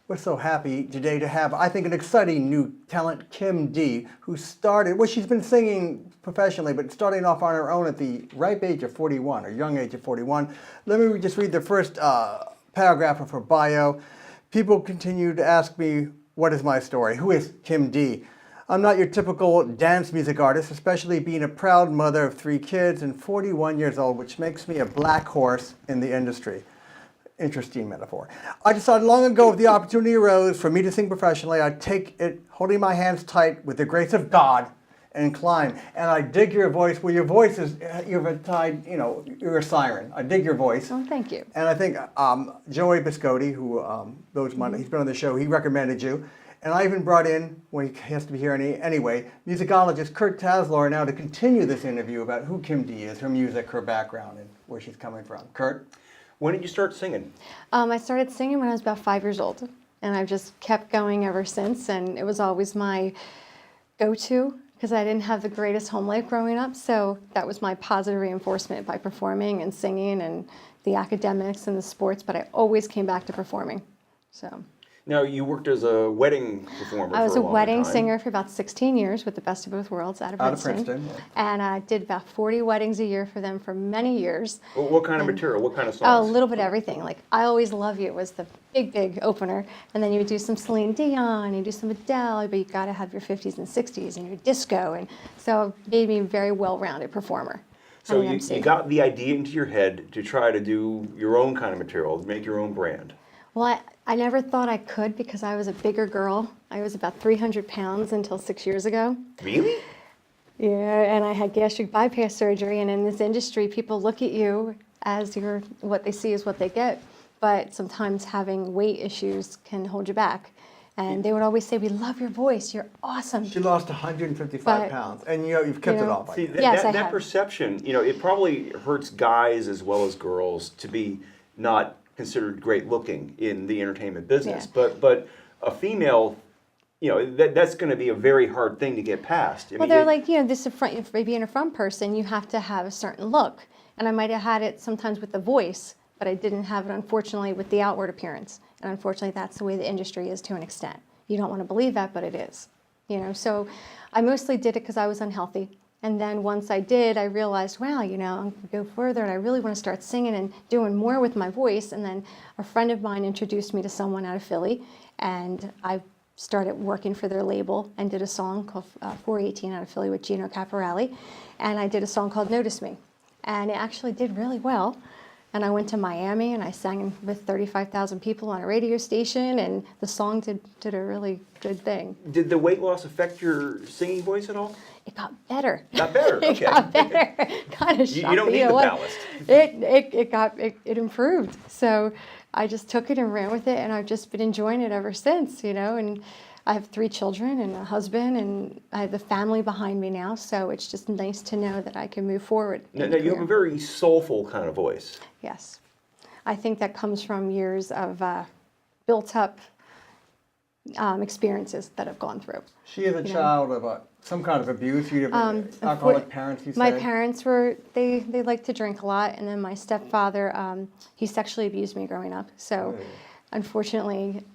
We're so happy today to have, I think, an exciting new talent, Kym D, who started, well, she's been singing professionally, but starting off on her own at the ripe age of 41, or young age of 41. Let me just read the first paragraph of her bio. People continue to ask me, what is my story? Who is Kym D? I'm not your typical dance music artist, especially being a proud mother of 3 kids and 41 years old, which makes me a black horse in the industry. Interesting metaphor. I decided long ago if the opportunity arose for me to sing professionally, I'd take it holding my hands tight with the grace of God and climb. And I dig your voice. Well, your voice is, you're a tied, you know, you're a siren. I dig your voice. Oh, thank you. And I think Joey Biscotti, who he's been on the show, he recommended you. And I even brought in, well, he has to be here anyway, musicologist Kurt Tazelaar now to continue this interview about who Kym D is, her music, her background, and where she's coming from. Kurt? When did you start singing? I started singing when I was about 5 years old, and I've just kept going ever since, and it was always my go-to because I didn't have the greatest home life growing up, so that was my positive reinforcement by performing and singing and the academics and the sports, but I always came back to performing. So. Now, you worked as a wedding performer I was for a long wedding time. singer for about 16 years with the Best of Both Worlds out of Princeton. Yeah. And I did about 40 weddings a year for them for many years. Well, what kind of material? What kind of A songs? little bit of everything. Like I Always Love You was the big opener. And then you would do some Celine Dion, you do some Adele, but you got to have your 50s and 60s and your disco. And so it made me a very well-rounded performer. So you got the idea into your head to try to do your own kind of material, make your own brand. Well, I never thought I could because I was a bigger girl. I was about 300 pounds until 6 years ago. Really? Yeah, and I had gastric bypass surgery, and in this industry, people look at you as what they see is what they get. But sometimes having weight issues can hold you back. And they would always say, we love your voice, you're awesome. She lost 155 pounds, and you've kept it off. See, Yes, I that have. perception, it probably hurts guys as well as girls to be not considered great looking in the entertainment business. Yeah. But a female, that's going to be a very hard thing to get past. Well, they're like, this is front, for being a front person, you have to have a certain look. And I might have had it sometimes with the voice, but I didn't have it, unfortunately, with the outward appearance. And unfortunately, that's the way the industry is to an extent. You don't want to believe that, but it is. So I mostly did it because I was unhealthy. And then once I did, I realized, wow, I'm going to go further, and I really want to start singing and doing more with my voice. And then a friend of mine introduced me to someone out of Philly, and I started working for their label and did a song called 418 out of Philly with Gino Caporelli. And I did a song called Notice Me. And it actually did really well. And I went to Miami, and I sang with 35,000 people on a radio station, and the song did a really good thing. Did the weight loss affect your singing voice at all? It got better. Got better, okay. It got better. Kind of shocked You don't me. need the What? ballast. It improved. So I just took it and ran with it, and I've just been enjoying it ever since, And I have 3 children and a husband, and I have the family behind me now, so it's just nice to know that I can move forward. Now you have a very soulful kind of voice. Yes. I think that comes from years of built-up experiences that I've gone through. She is a child of some kind of abuse. You have alcoholic parents, you said? My parents they liked to drink a lot, and then my stepfather, he sexually abused me growing up. So unfortunately,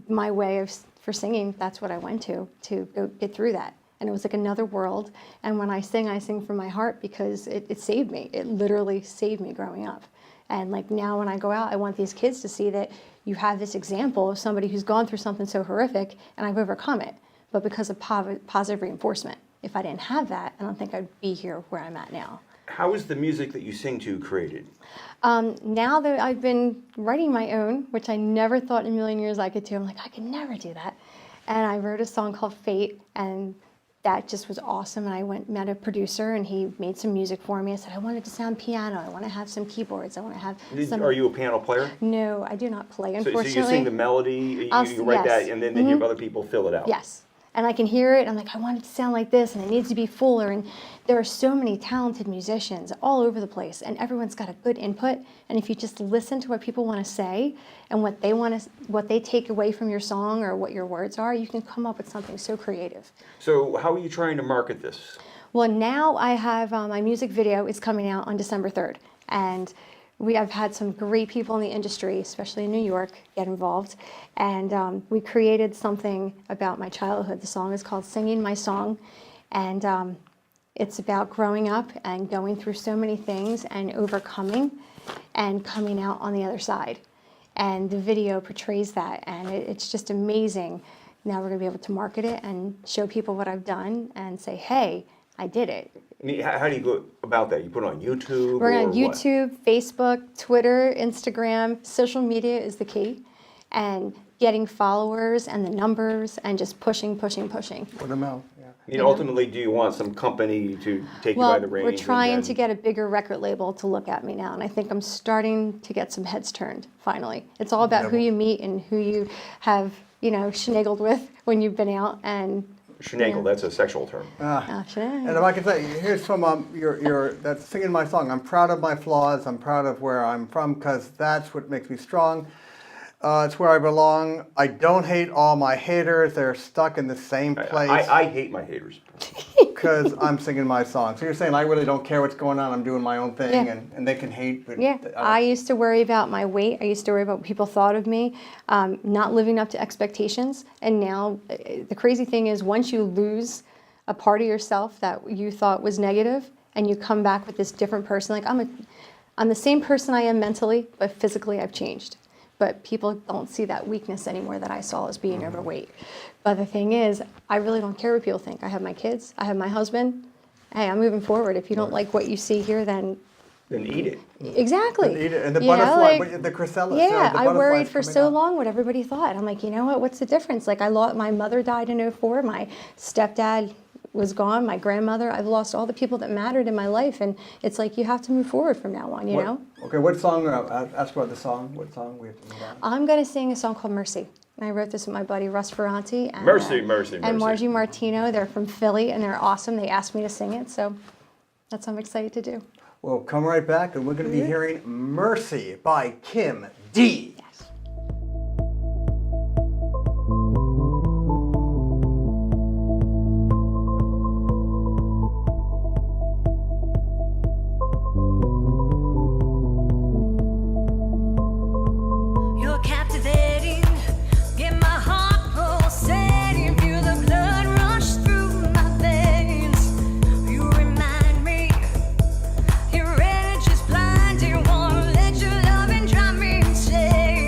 my way for singing, that's what I went to go get through that. And it was like another world. And when I sing from my heart because it saved me. It literally saved me growing up. And like now when I go out, I want these kids to see that you have this example of somebody who's gone through something so horrific, and I've overcome it. But because of positive reinforcement. If I didn't have that, I don't think I'd be here where I'm at now. How is the music that you sing to created? Now that I've been writing my own, which I never thought in a million years I could do, I'm like, I could never do that. And I wrote a song called Fate, and that just was awesome. And I met a producer, and he made some music for me. I said, I want it to sound piano. I want to have some keyboards. I want to have some... Are you a piano player? No, I do not play, unfortunately. So you sing the melody, you write that, and then you have other people fill it out? Yes. And I can hear it, I'm like, I want it to sound like this, and it needs to be fuller. And there are so many talented musicians all over the place, and everyone's got a good input. And if you just listen to what people want to say and what they take away from your song or what your words are, you can come up with something so creative. So how are you trying to market this? Well, now I have my music video is coming out on December 3rd. And we have had some great people in the industry, especially in New York, get involved. And we created something about my childhood. The song is called Singing My Song. And it's about growing up and going through so many things and overcoming and coming out on the other side. And the video portrays that, and it's just amazing. Now we're going to be able to market it and show people what I've done and say, hey, I did it. How do you go about that? You put it on YouTube? We're on or YouTube, Facebook, Twitter, Instagram. Social media is the key. And getting followers and the numbers and just pushing. Word of mouth, yeah. What? Ultimately, do you want some company to take you by the reins? We're trying and to get a bigger record label to look at me now, and I think I'm starting to get some heads turned, finally. It's all about who you meet and who you have, shenangled with when you've been out. And Shenagle, that's a sexual term. And if I can say, here's from that's Singing My Song. I'm proud of my flaws. I'm proud of where I'm from, because that's what makes me strong. It's where I belong. I don't hate all my haters. They're stuck in the same place. I hate my haters. Because I'm singing my song. So you're saying I really don't care what's going on. I'm doing my own thing, Yeah. and they can hate. But yeah, I used to worry about my weight. I used to worry about what people thought of me, not living up to expectations. And now the crazy thing is, once you lose a part of yourself that you thought was negative, and you come back with this different person, like I'm the same person I am mentally, but physically I've changed. But people don't see that weakness anymore that I saw as being overweight. But the thing is, I really don't care what people think. I have my kids. I have my husband. Hey, I'm moving forward. If you don't like what you see here, then eat it. Exactly. Eat it. And the butterfly, the chrysalis. Yeah, the I worried for coming so out. long what everybody thought. I'm like, you know what? What's the difference? Like, my mother died in '04. My stepdad was gone. My grandmother. I've lost all the people that mattered in my life, and it's like you have to move forward from now on. You know. Okay, what song? Ask about the song. What song we have to move on? I'm going to sing a song called Mercy. And I wrote this with my buddy Russ Ferranti. And, Mercy. And Margie Martino. They're from Philly, and they're awesome. They asked me to sing it, so that's what I'm excited to do. We'll come right back, and we're going to be hearing Mercy by Kym D. Yes. You're captivating, get my heart pulsating, feel the blood rush through my veins. You remind me, your edge is blinding, wanna let your loving drive me insane.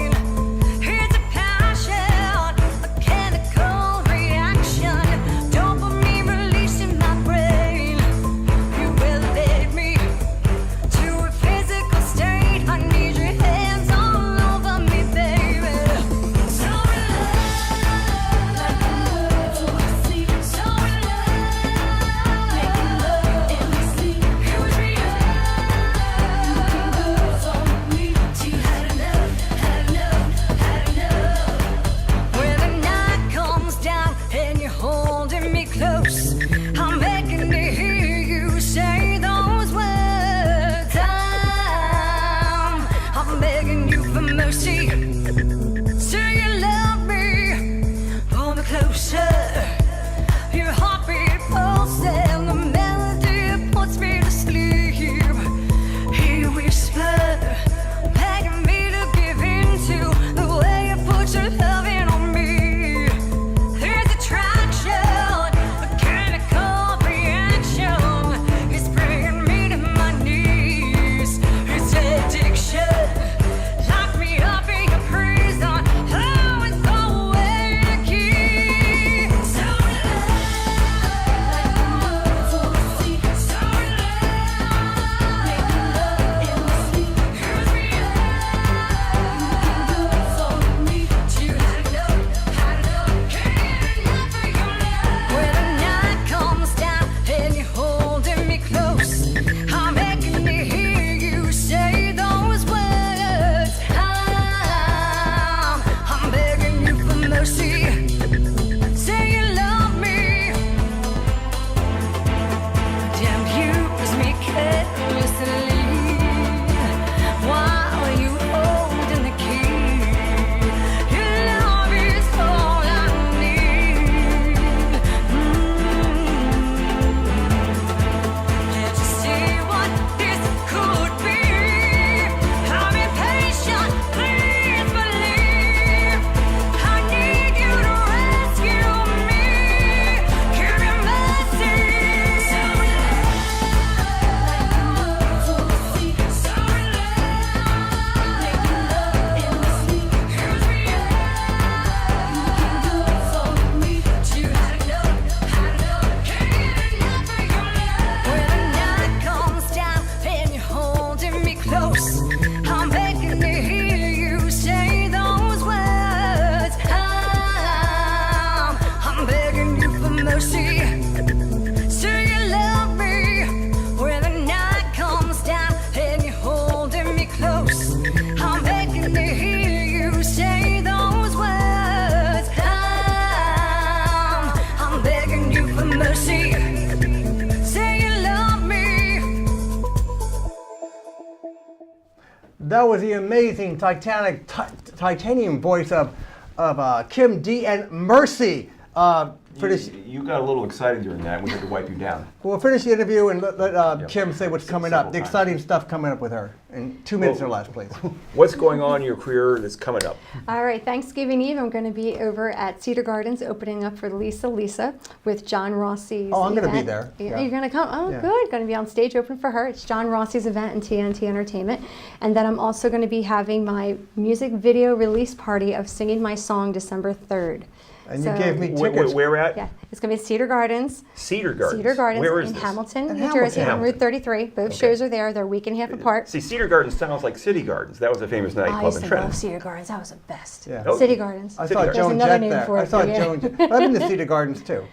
That was the amazing titanium voice of Kym D and Mercy. For this, You got a little excited during that. We had to wipe you down. we'll finish the interview and let Yep. Kym say what's coming Several up. The times. exciting stuff coming up with her in 2 minutes or less, please. What's going on in your career that's coming up? All right, Thanksgiving Eve, I'm going to be over at Cedar Gardens opening up for Lisa with John Rossi's Oh, I'm gonna be event. there. Yeah. You're going to come? Oh, Yeah. good. Going to be on stage open for her. It's John Rossi's event and TNT Entertainment. And then I'm also going to be having my music video release party of singing my song December 3rd. And So- you gave me tickets. Where at? Yeah, it's going to be at Cedar Gardens. Cedar Gardens. Cedar Gardens Where is in this? Hamilton, In New Jersey, on Hamilton. Route 33. Both Okay. shows are there. They're a week and a half apart. See, Cedar Gardens sounds like City Gardens. That was a famous I nightclub used in to Trenton. love Cedar Gardens. That was the best. Yeah. Oh. City Gardens. I City saw Gardens. Joan There's another Jett name there. for I it, saw but yeah. Joan Jett. I've been to Cedar Gardens too.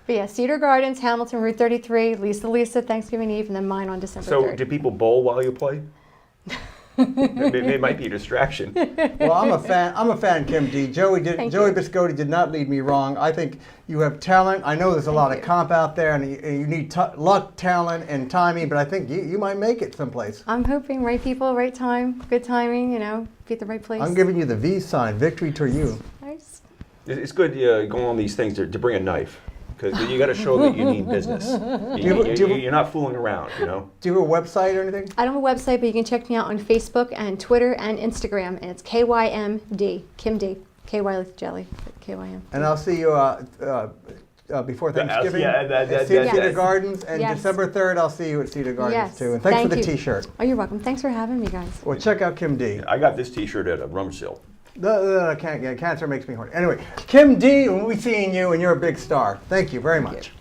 But yeah, Cedar Gardens, Hamilton, Route 33, Lisa, Thanksgiving Eve, and then mine on December So, 3rd. do people bowl while you play? it might be a distraction. Well, I'm a fan, Kym D. Joey Thank Joey you. Biscotti did not lead me wrong. I think you have talent. I know there's a lot of you. comp out there, and you need luck, talent, and timing. But I think you might make it someplace. I'm hoping right people, right time, good timing, be at the right place. I'm giving you the V sign. Victory to you. Nice. It's good going on these things to bring a knife. Because you got to show that you mean business. You're not fooling around, Do you have a website or anything? I don't have a website, but you can check me out on Facebook and Twitter and Instagram, and it's KYMD, Kym D. KY like jelly, but KYM. And I'll see you before Thanksgiving yeah, at that- Cedar yes. Gardens, and Yes. December 3rd I'll see you at Cedar Gardens Yes. too. And thanks for the Thank you. T-shirt. Oh, you're welcome. Thanks for having me, guys. Well, check out Kym D. I got this T-shirt at a rummage sale. Cancer makes me horny. Anyway, Kym D, we'll be seeing you, and you're a big star. Thank you very much.